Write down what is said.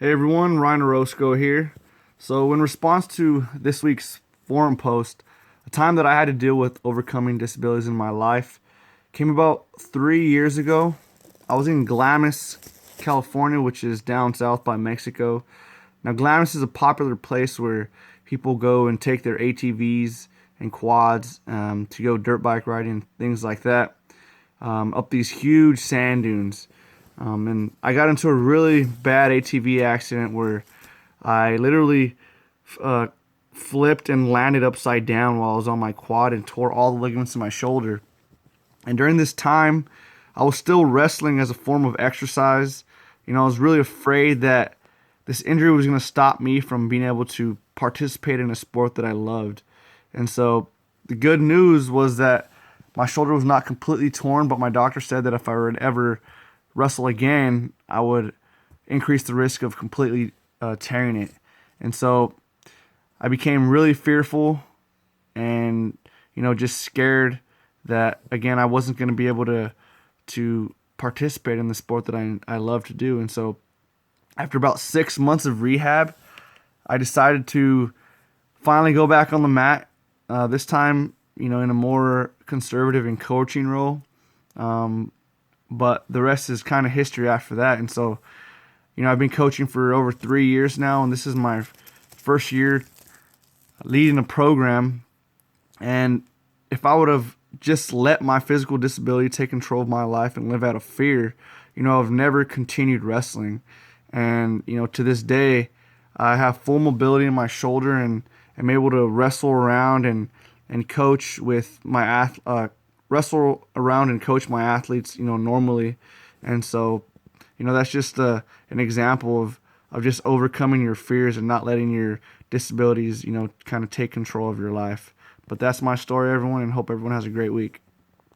Hey everyone, Ryan Orozco here. So, in response to this week's forum post, a time that I had to deal with overcoming disabilities in my life came about 3 years ago. I was in Glamis, California, which is down south by Mexico. Now, Glamis is a popular place where people go and take their ATVs and quads to go dirt bike riding, things like that, up these huge sand dunes. And I got into a really bad ATV accident where I literally uh, flipped and landed upside down while I was on my quad and tore all the ligaments in my shoulder. And during this time, I was still wrestling as a form of exercise. I was really afraid that this injury was going to stop me from being able to participate in a sport that I loved. And so the good news was that my shoulder was not completely torn, but my doctor said that if I were to ever wrestle again, I would increase the risk of completely tearing it. And so I became really fearful and just scared that again I wasn't going to be able to participate in the sport that I love to do. And so after about 6 months of rehab, I decided to finally go back on the mat. This time, in a more conservative and coaching role. But the rest is kind of history after that. And so, I've been coaching for over 3 years now, and this is my first year leading a program. And if I would have just let my physical disability take control of my life and live out of fear, I've never continued wrestling. And, to this day, I have full mobility in my shoulder and am able to wrestle around and coach with wrestle around and coach my athletes, normally. And so, that's just an example of just overcoming your fears and not letting your disabilities, kind of take control of your life. But that's my story, everyone, and hope everyone has a great week.